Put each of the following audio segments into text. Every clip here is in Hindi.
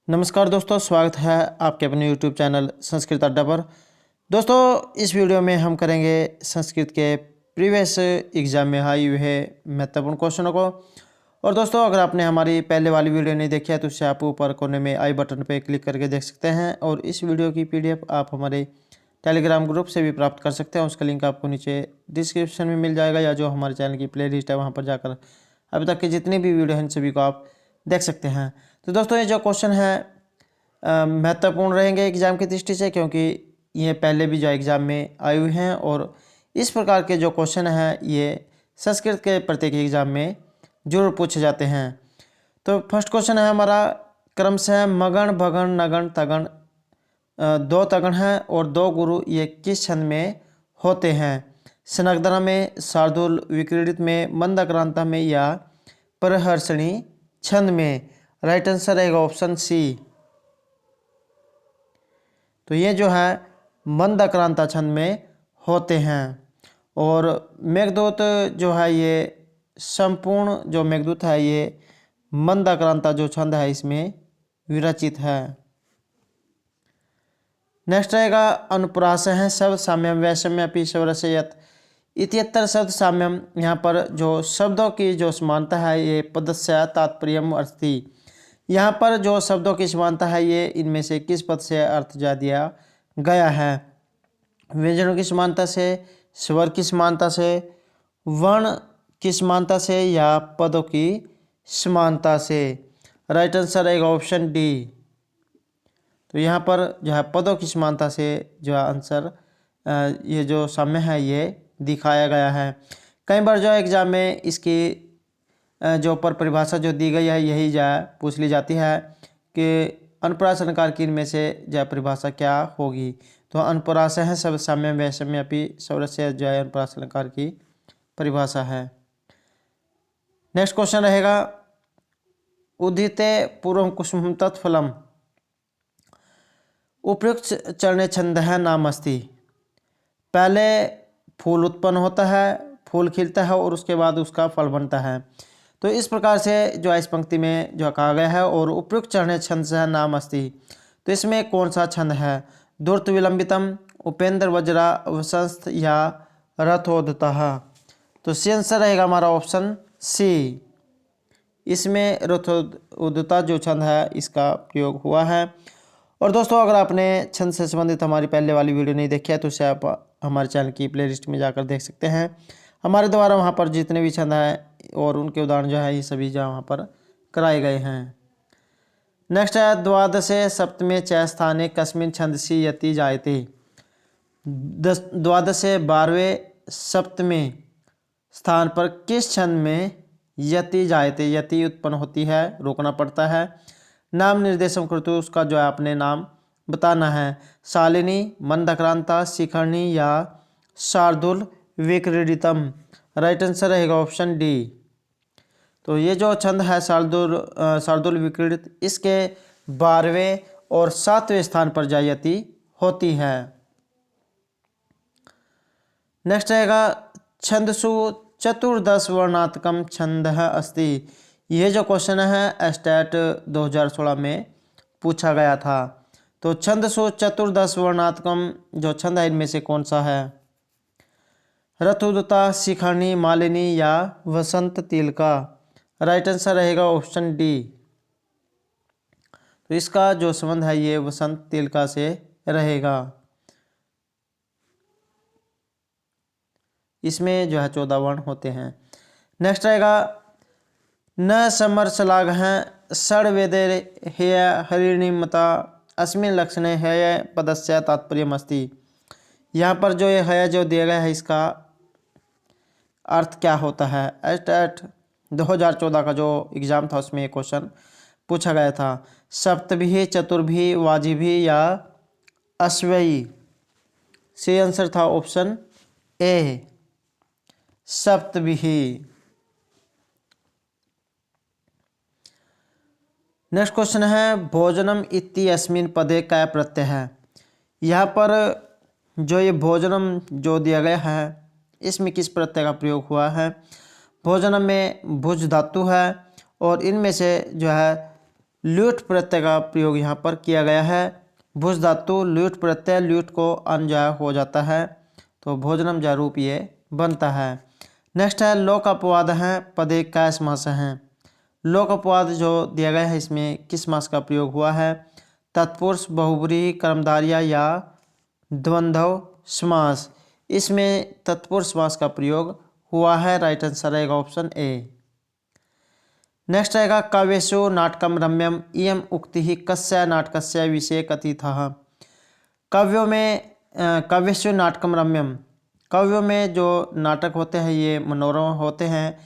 नमस्कार दोस्तों, स्वागत है आपके अपने YouTube चैनल संस्कृत अड्डा पर। दोस्तों, इस वीडियो में हम करेंगे संस्कृत के प्रीवियस एग्जाम में आए हुए महत्वपूर्ण क्वेश्चनों को। और दोस्तों, अगर आपने हमारी पहले वाली वीडियो नहीं देखी है तो उससे आप ऊपर कोने में आई बटन पर क्लिक करके देख सकते हैं। और इस वीडियो की PDF आप हमारे टेलीग्राम ग्रुप से भी प्राप्त कर सकते हैं। उसका लिंक आपको नीचे डिस्क्रिप्शन में मिल जाएगा, या जो हमारे चैनल की प्ले लिस्ट है वहाँ पर जाकर अभी तक की जितनी भी वीडियो हैं इन सभी को आप देख सकते हैं। तो दोस्तों, ये जो क्वेश्चन है महत्वपूर्ण रहेंगे एग्जाम की दृष्टि से, क्योंकि ये पहले भी जो एग्जाम में आए हुए हैं। और इस प्रकार के जो क्वेश्चन हैं ये संस्कृत के प्रत्येक एग्जाम में जरूर पूछे जाते हैं। तो फर्स्ट क्वेश्चन है हमारा, क्रमशः मगण भगण नगण तगण दो तगण हैं और दो गुरु ये किस छंद में होते हैं? स्नग्धरा में, शार्दूल विक्रीडित में, मंदाक्रांता में या प्रहर्षणी छंद में? राइट आंसर रहेगा ऑप्शन सी। तो ये जो है मंदाक्रांता छंद में होते हैं। और मेघदूत जो है ये संपूर्ण जो मेघदूत है ये मंदाक्रांता जो छंद है इसमें विरचित है। नेक्स्ट रहेगा, अनुप्रास है शब्द साम्यम वैषम्यपि स्वरसयत इत्यत्र शब्द साम्यम। यहाँ पर जो शब्दों की जो समानता है ये पदस्य तात्पर्यम अर्थी। यहाँ पर जो शब्दों की समानता है ये इनमें से किस पद से अर्थ जा दिया गया है? व्यंजनों की समानता से, स्वर की समानता से, वर्ण की समानता से या पदों की समानता से? राइट आंसर रहेगा ऑप्शन डी। तो यहाँ पर जो है पदों की समानता से जो है आंसर ये जो साम्य है ये दिखाया गया है। कई बार जो एग्जाम में इसकी जो पर परिभाषा जो दी गई है यही जो है पूछ ली जाती है कि अनुप्रास अलंकार की इनमें से जो परिभाषा क्या होगी। तो अनुप्रास है शब्द साम्य वैषम्यपि स्वरस्य जो है अनुप्रास अलंकार की परिभाषा है। नेक्स्ट क्वेश्चन रहेगा, उदिते पूर्व कुसुम तत्फलम उपयुक्त चरणे छंद है नाम अस्ति। पहले फूल उत्पन्न होता है, फूल खिलता है और उसके बाद उसका फल बनता है। तो इस प्रकार से जो इस पंक्ति में जो कहा गया है, और उपयुक्त चरणे छंद है नाम अस्ति। तो इसमें कौन सा छंद है? धूर्त विलंबितम, उपेंद्र वज्रा वसंस्थ या रथोदतः? तो सी आंसर रहेगा हमारा ऑप्शन सी। इसमें रथोदता जो छंद है इसका प्रयोग हुआ है। और दोस्तों, अगर आपने छंद से संबंधित हमारी पहले वाली वीडियो नहीं देखी है तो उसे आप हमारे चैनल की प्लेलिस्ट में जाकर देख सकते हैं। हमारे द्वारा वहाँ पर जितने भी छंद हैं और उनके उदाहरण जो है ये सभी जो वहाँ पर कराए गए हैं। नेक्स्ट है, द्वादशे सप्तमे च स्थाने कस्मिन् छंदसि यति जायते। द्वादशे 12वें सप्तमे स्थान पर किस छंद में यति जायते यति उत्पन्न होती है, रोकना पड़ता है। नाम निर्देशम कृतु, उसका जो है आपने नाम बताना है। शालिनी, मंदाक्रांता, शिखरणी या शार्दुल विक्रीडितम? राइट आंसर रहेगा ऑप्शन डी। तो ये जो छंद है शार्दुल विक्रीडित, इसके 12वें और 7वें स्थान पर जायति होती है। नेक्स्ट रहेगा, छंदसु चतुर्दश वर्णात्मकम छंद अस्ति। ये जो क्वेश्चन है स्टेट 2016 में पूछा गया था। तो छंदसु चतुर्दश वर्णात्मकम जो छंद है इनमें से कौन सा है? रथोदता, शिखरणी, मालिनी या वसंत तिलका? राइट आंसर रहेगा ऑप्शन डी। तो इसका जो संबंध है ये वसंत तिलका से रहेगा। इसमें जो है 14 वर्ण होते हैं। नेक्स्ट रहेगा, न समरसलाघ हैं षड्वेदे हेय हरिणीमता अस्मिन् लक्षणे हेय पदस्य तात्पर्यम अस्ति। यहाँ पर जो ये है जो दिया गया है इसका अर्थ क्या होता है? स्टेट 2014 का जो एग्जाम था उसमें ये क्वेश्चन पूछा गया था। सप्तभी, चतुर्भी, वाजिभी या अश्वयी? सी आंसर था ऑप्शन ए, सप्तभी। नेक्स्ट क्वेश्चन है, भोजनम इति अस्मिन् पदे क्या प्रत्यय है? यहाँ पर जो ये भोजनम जो दिया गया है इसमें किस प्रत्यय का प्रयोग हुआ है? भोजनम में भुज धातु है और इनमें से जो है ल्यूट प्रत्यय का प्रयोग यहाँ पर किया गया है। भुज धातु ल्यूट प्रत्यय, ल्यूट को अन जो हो जाता है तो भोजनम जा रूप ये बनता है। नेक्स्ट है लोक अपवाद हैं पदे कै समास हैं। लोक अपवाद जो दिया गया है इसमें किस समास का प्रयोग हुआ है? तत्पुरुष, बहुब्रीहि, कर्मधारय या द्वंद्व समास। इसमें तत्पुरुष समास का प्रयोग हुआ है। राइट आंसर रहेगा ऑप्शन ए। नेक्स्ट रहेगा काव्येषु नाटकम रम्यम इयम उक्ति ही कस्य नाटकस्य विषय कथितः। काव्यों में काव्येषु नाटकम रम्यम, काव्यों में जो नाटक होते हैं ये मनोरम होते हैं।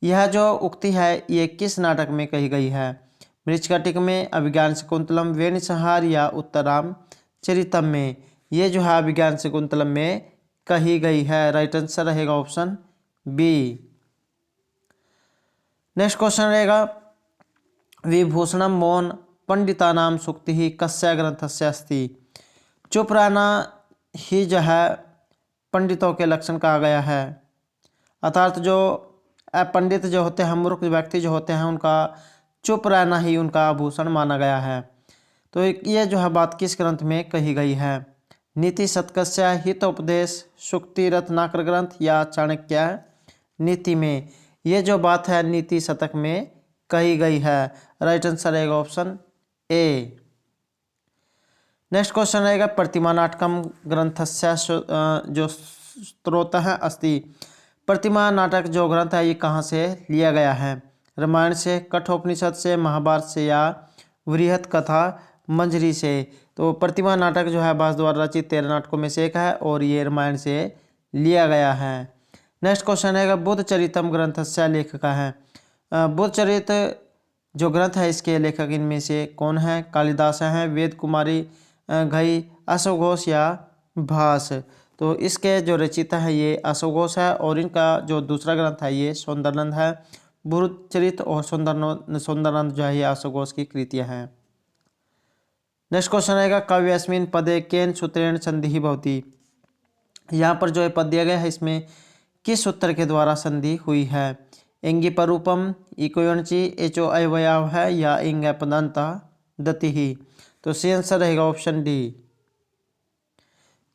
यह जो उक्ति है ये किस नाटक में कही गई है? मृच्छकटिक में, अभिज्ञान शकुंतलम, वेणु संहार या उत्तराम चरितम में। ये जो है अभिज्ञान शकुंतलम में कही गई है। राइट आंसर रहेगा ऑप्शन बी। नेक्स्ट क्वेश्चन रहेगा विभूषणम मौन पंडितानाम सूक्ति ही कस्य ग्रंथस्य अस्ति। चुप रहना ही जो है पंडितों के लक्षण कहा गया है। अर्थात जो पंडित जो होते हैं, मूर्ख व्यक्ति जो होते हैं, उनका चुप रहना ही उनका आभूषण माना गया है। तो ये जो है बात किस ग्रंथ में कही गई है? नीति शतकस्य, हितोपदेश, सूक्ति रत्नाकर ग्रंथ या चाणक्य नीति में। ये जो बात है नीति शतक में कही गई है। राइट आंसर रहेगा ऑप्शन ए। नेक्स्ट क्वेश्चन रहेगा प्रतिमा नाटकम ग्रंथस्य जो स्त्रोत है अस्ति। प्रतिमा नाटक जो ग्रंथ है ये कहाँ से लिया गया है? रामायण से, कठोपनिषद से, महाभारत से या वृहत कथा मंजरी से। तो प्रतिमा नाटक जो है व्यास द्वारा रचित 13 नाटकों में से एक है और ये रामायण से लिया गया है। नेक्स्ट क्वेश्चन है बुद्ध चरितम ग्रंथस्य लेखक है। बुद्ध चरित जो ग्रंथ है इसके लेखक इनमें से कौन है? कालिदास हैं, वेद कुमारी घई, अश्वघोष या भास। तो इसके जो रचयिता है ये अश्वघोष है और इनका जो दूसरा ग्रंथ है ये सौंदर्यनंद है। बुद्ध चरित और सौंदर्यनंद जो है ये अश्वघोष की कृतियाँ हैं। नेक्स्ट क्वेश्चन रहेगा काव्यस्मिन पदे केन सूत्रेण संधि भवति। यहाँ पर जो है पद दिया गया है इसमें किस सूत्र के द्वारा संधि हुई है? एंगी परूपम, इकोयणची, एचो अवयव है या इंग पदांता दति ही। तो सी आंसर रहेगा ऑप्शन डी।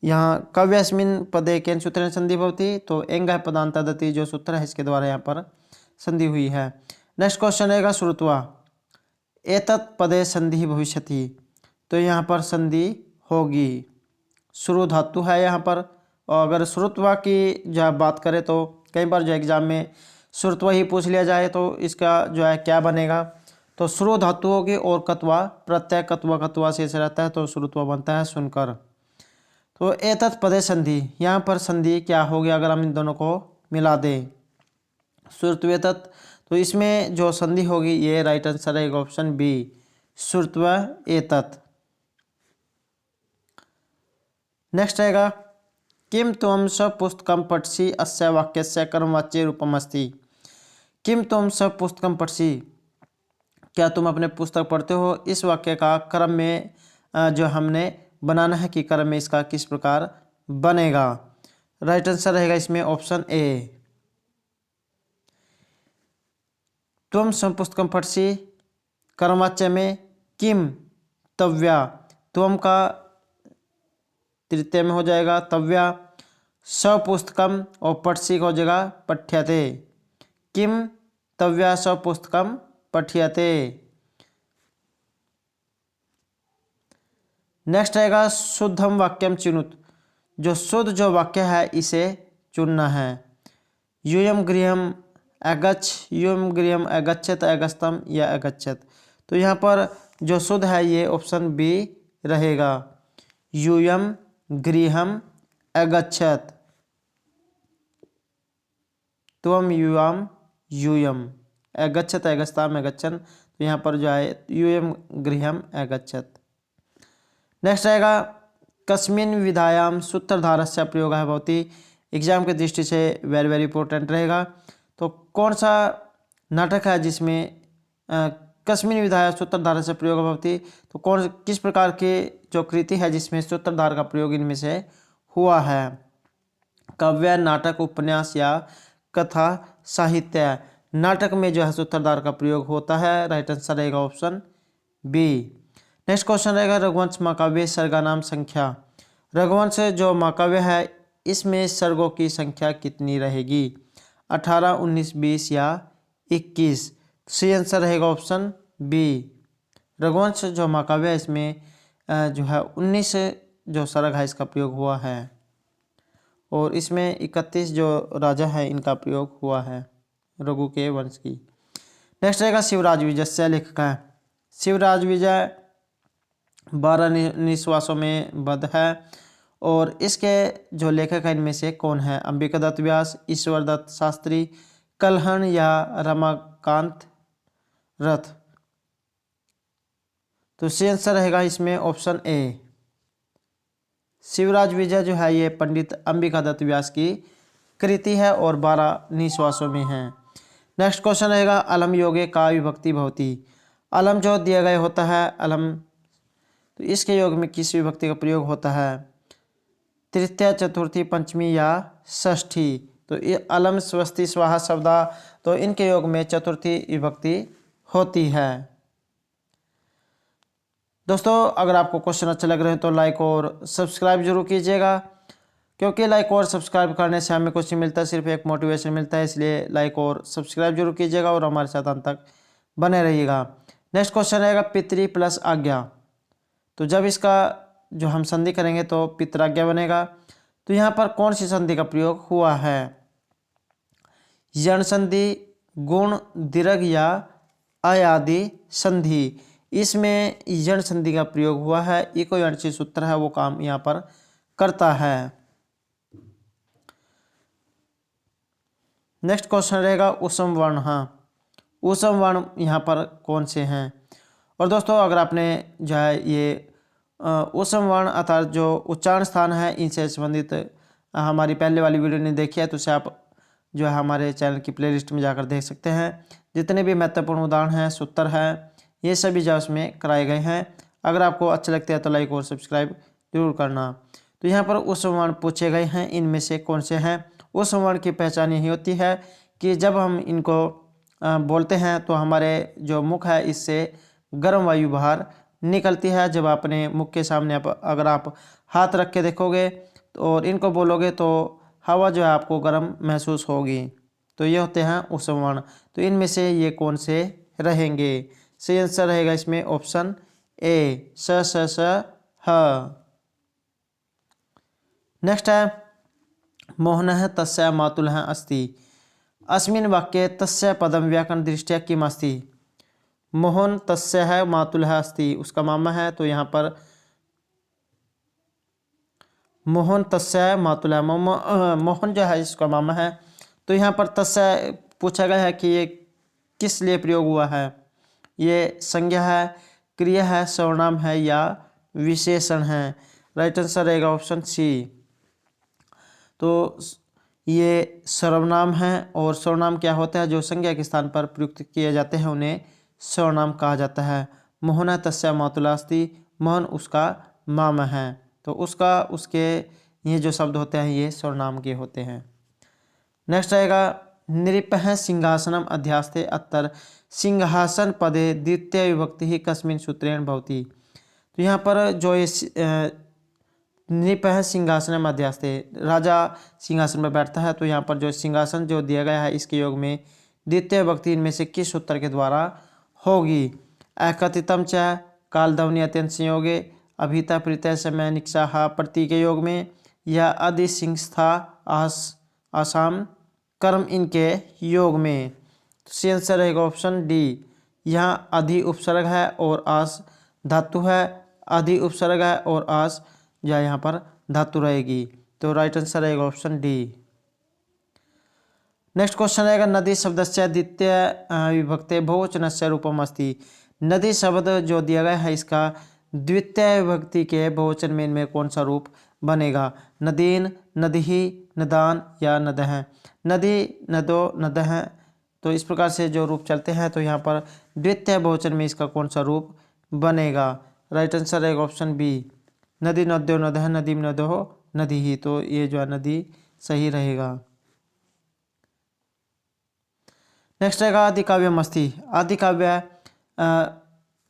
यहाँ काव्यस्मिन पदे केन सूत्रेण संधि भवति, तो एंग पदांता दति जो सूत्र है इसके द्वारा यहाँ पर संधि हुई है। नेक्स्ट क्वेश्चन रहेगा श्रुत्वा एतत् पदे संधि भविष्यति। तो यहाँ पर संधि होगी। श्रु धातु है यहाँ पर। और अगर श्रुत्वा की जो बात करें तो कई बार जो एग्जाम में श्रुत्वा ही पूछ लिया जाए तो इसका जो है क्या बनेगा? तो श्रु धातु होगी और कत्वा प्रत्यय, कत्वा शेष रहता है तो श्रुत्वा बनता है सुनकर। तो एतत् पदे संधि, यहाँ पर संधि क्या होगी अगर हम इन दोनों को मिला दें? श्रुत्वेतत्, तो इसमें जो संधि होगी ये राइट आंसर रहेगा ऑप्शन बी, श्रुत्व एतत्। नेक्स्ट रहेगा किम त्वं स पुस्तकं पठसि अस्य वाक्यस्य कर्मवाच्य रूपम अस्ति। किम त्वं स पुस्तकं पठसि, क्या तुम अपने पुस्तक पढ़ते हो? इस वाक्य का क्रम में जो हमने बनाना है कि क्रम में इसका किस प्रकार बनेगा। राइट आंसर रहेगा इसमें ऑप्शन ए। त्वं स पुस्तकं पठसि कर्मवाच्य में किम तव्या, त्वं का तृतीय में हो जाएगा तव्या, सपुस्तकम और पठसी का हो जाएगा पठ्यते। किम तव्या सपुस्तकम पठ्यते। नेक्स्ट रहेगा शुद्धम वाक्यम चिनुत। जो शुद्ध जो वाक्य है इसे चुनना है। यूयम गृहम अगच्छ, यूयम गृहम अगच्छत, अगस्तम या अगच्छत। तो यहाँ पर जो शुद्ध है ये ऑप्शन बी रहेगा, यूयम गृहम अगच्छत। त्वम यूयम यूयम अगच्छत अगस्ताम अगच्छन। तो यहाँ पर जो है यूयम गृहम अगच्छत। नेक्स्ट रहेगा कस्मिन विधायाम सूत्रधारस्य प्रयोगः भवति। एग्जाम की दृष्टि से वेरी वेरी इंपॉर्टेंट रहेगा। तो कौन सा नाटक है जिसमें कस्मिन विधाया सूत्रधारस्य प्रयोग भवति। तो कौन किस प्रकार के जो कृति है जिसमें सूत्रधार का प्रयोग इनमें से हुआ है? काव्य, नाटक, उपन्यास या कथा साहित्य। नाटक में जो है सूत्रधार का प्रयोग होता है। राइट आंसर रहेगा ऑप्शन बी। नेक्स्ट क्वेश्चन रहेगा रघुवंश महाकाव्य सर्गानाम संख्या। रघुवंश जो महाकाव्य है इसमें सर्गों की संख्या कितनी रहेगी? 18, 19, 20 या 21? सी आंसर रहेगा ऑप्शन बी। रघुवंश जो महाकाव्य है इसमें जो है 19 जो सर्ग है इसका प्रयोग हुआ है और इसमें 31 जो राजा है इनका प्रयोग हुआ है रघु के वंश की। नेक्स्ट रहेगा शिवराज विजय से लेखक है। शिवराज विजय 12 निश्वासों में बद्ध है और इसके जो लेखक है इनमें से कौन है? अंबिका दत्त व्यास, ईश्वर दत्त शास्त्री, कलहण या रमाकांत रथ? तो सी आंसर रहेगा इसमें ऑप्शन ए। शिवराज विजय जो है ये पंडित अंबिका दत्त व्यास की कृति है और 12 निश्वासों में है। नेक्स्ट क्वेश्चन रहेगा अलम योगे का विभक्ति भवति। अलम जो दिया गया होता है अलम, तो इसके योग में किस विभक्ति का प्रयोग होता है? तृतीया, चतुर्थी, पंचमी या षष्ठी? तो ये अलम, स्वस्ति, स्वाहा शब्दा, तो इनके योग में चतुर्थी विभक्ति होती है। दोस्तों अगर आपको क्वेश्चन अच्छे लग रहे हैं तो लाइक और सब्सक्राइब जरूर कीजिएगा, क्योंकि लाइक और सब्सक्राइब करने से हमें कुछ नहीं मिलता, सिर्फ एक मोटिवेशन मिलता है। इसलिए लाइक और सब्सक्राइब जरूर कीजिएगा और हमारे साथ अंत तक बने रहिएगा। नेक्स्ट क्वेश्चन रहेगा पितृ प्लस आज्ञा। तो जब इसका जो हम संधि करेंगे तो पितराज्ञा बनेगा। तो यहाँ पर कौन सी संधि का प्रयोग हुआ है? यण संधि, गुण, दीर्घ या अयादि संधि? इसमें यण संधि का प्रयोग हुआ है। इको यणची सूत्र है वो काम यहाँ पर करता है। नेक्स्ट क्वेश्चन रहेगा उसम वर्ण। हाँ, उसम वर्ण यहाँ पर कौन से हैं? और दोस्तों अगर आपने जो है ये उसम वर्ण अर्थात जो उच्चारण स्थान है इनसे संबंधित हमारी पहले वाली वीडियो नहीं देखी है तो उसे आप जो है हमारे चैनल की प्लेलिस्ट में जाकर देख सकते हैं। जितने भी महत्वपूर्ण उदाहरण हैं, सूत्र हैं, ये सभी जो उसमें कराए गए हैं। अगर आपको अच्छे लगते हैं तो लाइक और सब्सक्राइब जरूर करना। तो यहाँ पर उसम वर्ण पूछे गए हैं, इनमें से कौन से हैं? उसम वर्ण की पहचान यही होती है कि जब हम इनको बोलते हैं तो हमारे जो मुख है इससे गर्म वायु बाहर निकलती है। जब अपने मुख के सामने अगर आप हाथ रख के देखोगे और इनको बोलोगे तो हवा जो है आपको गर्म महसूस होगी। तो ये होते हैं उसम वर्ण। तो इनमें से ये कौन से रहेंगे? सही आंसर रहेगा इसमें ऑप्शन ए, स स स ह। नेक्स्ट है मोहनः तस्य मातुलः अस्ति। अस्मिन् वाक्ये तस्य पदम व्याकरण दृष्टया किम् अस्ति? मोहन तस्य है, मातुलः अस्ति, उसका मामा है। तो यहाँ पर मोहन तस्य मातुलः, मोहन जो है इसका मामा है। तो यहाँ पर तस्य पूछा गया है कि ये किस लिए प्रयोग हुआ है? ये संज्ञा है, क्रिया है, सर्वनाम है या विशेषण है? राइट आंसर रहेगा ऑप्शन सी। तो ये सर्वनाम है और सर्वनाम क्या होता है? जो संज्ञा के स्थान पर प्रयुक्त किए जाते हैं उन्हें सर्वनाम कहा जाता है। मोहन तस्य मातुलः अस्ति, मोहन उसका मामा है। तो उसका, उसके, ये जो शब्द होते हैं ये सर्वनाम के होते हैं। नेक्स्ट रहेगा नृपः सिंहासनम अध्यास्ते अत्र सिंहासन पदे द्वितीय विभक्ति ही कस्मिन् सूत्रेण भवति। तो यहाँ पर जो ये नृपः सिंहासनम अध्यास्ते, राजा सिंहासन पर बैठता है। तो यहाँ पर जो सिंहासन जो दिया गया है इसके योग में द्वितीय विभक्ति इनमें से किस सूत्र के द्वारा होगी? अकथितम च कालध्वनि अत्यंत संयोगे, अभिता प्रत्यय समय निक्षाहा प्रतीक के योग में, या अधि सिंस्था आसाम कर्म इनके योग में? तो आंसर रहेगा ऑप्शन डी। यहाँ अधि उपसर्ग है और आस धातु है, अधि उपसर्ग है और आस या यहाँ पर धातु रहेगी। तो राइट आंसर रहेगा ऑप्शन डी। नेक्स्ट क्वेश्चन रहेगा नदी शब्दस्य द्वितीय विभक्ते बहुवचनस्य रूपम अस्ति। नदी शब्द जो दिया गया है इसका द्वितीय विभक्ति के बहुवचन में इनमें कौन सा रूप बनेगा? नदीन, नदीहि, नदान या नदह? नदी, नदो, नदह, तो इस प्रकार से जो रूप चलते हैं। तो यहाँ पर द्वितीय बहुवचन में इसका कौन सा रूप बनेगा? राइट आंसर रहेगा ऑप्शन बी। नदी, नद्यो, नदह, नदीम, नदोह, नदीहि। तो ये जो है नदी सही रहेगा। नेक्स्ट रहेगा आदिकाव्यम अस्ति।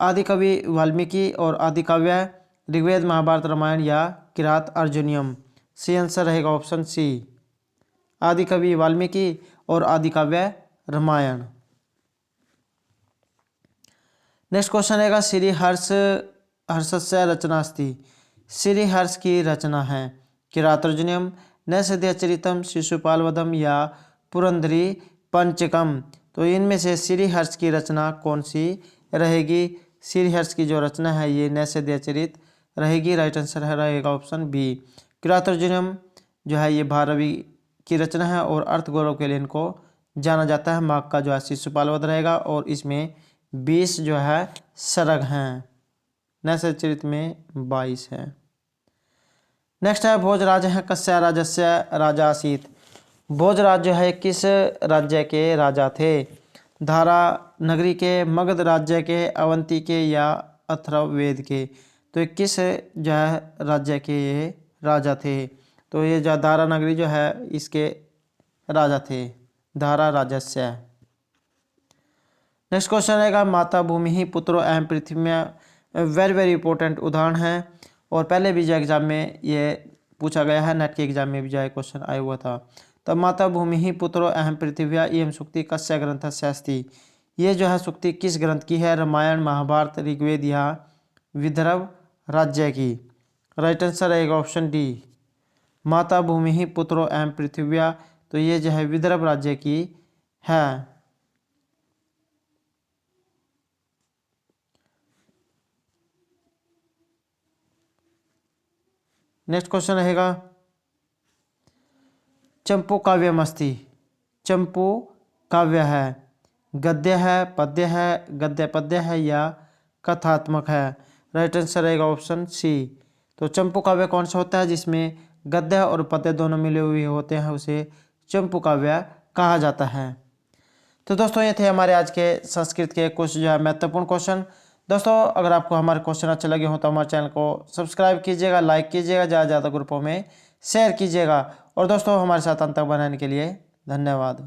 आदि कवि वाल्मीकि और आदि काव्य ऋग्वेद महाभारत रामायण या किरात अर्जुनियम। सी आंसर रहेगा ऑप्शन सी, आदि कवि वाल्मीकि और आदि काव्य रामायण। नेक्स्ट क्वेश्चन रहेगा श्री हर्षस्य रचनास्ति। श्री हर्ष की रचना है किरातार्जुनीयम, नैषधीयचरितम, शिशुपालवधम या पुरंदरी पंचकम। तो इनमें से श्री हर्ष की रचना कौन सी रहेगी? श्री हर्ष की जो रचना है ये नैषधीयचरित रहेगी। राइट आंसर रहेगा ऑप्शन बी। किरातार्जुनीयम जो है ये भारवी की रचना है और अर्थ गौरव के लिए इनको जाना जाता है। माघ का जो है शिशुपालवध रहेगा और इसमें 20 जो है सर्ग हैं, नैषधीयचरित में 22 है। नेक्स्ट है भोजराज है कस्य राजस्य राजा आसीत। भोजराज जो है किस राज्य के राजा थे? धारा नगरी के, मगध राज्य के, अवंती के या अथर्ववेद के। तो ये किस जो है राज्य के ये राजा थे? तो ये जो धारा नगरी जो है इसके राजा थे, धारा राजस्य। नेक्स्ट क्वेश्चन रहेगा माता भूमि ही पुत्रो एवं पृथ्वी में। वेरी इंपॉर्टेंट उदाहरण है और पहले भी जो एग्जाम में ये पूछा गया है, नेट के एग्जाम में भी जो क्वेश्चन आया हुआ था। तो माता भूमि ही पुत्रो अहम पृथिव्या इयम सूक्ति कस्य ग्रंथस्य अस्ति। ये जो है सूक्ति किस ग्रंथ की है? रामायण, महाभारत, ऋग्वेद या विदर्भ राज्य की। राइट आंसर रहेगा ऑप्शन डी, माता भूमि ही पुत्रो अहम पृथिव्या। तो ये जो है विदर्भ राज्य की है। नेक्स्ट क्वेश्चन रहेगा चंपू काव्यमस्ति। चंपू काव्य है, गद्य है, पद्य है, गद्य पद्य है या कथात्मक है। राइट आंसर रहेगा ऑप्शन सी। तो चंपू काव्य कौन सा होता है? जिसमें गद्य और पद्य दोनों मिले हुए होते हैं उसे चंपू काव्य कहा जाता है। तो दोस्तों ये थे हमारे आज के संस्कृत के कुछ जो है महत्वपूर्ण क्वेश्चन। दोस्तों अगर आपको हमारे क्वेश्चन अच्छे लगे हो तो हमारे चैनल को सब्सक्राइब कीजिएगा, लाइक कीजिएगा, ज़्यादा से ज़्यादा ग्रुपों में शेयर कीजिएगा। और दोस्तों हमारे साथ अंत तक बनाने के लिए धन्यवाद।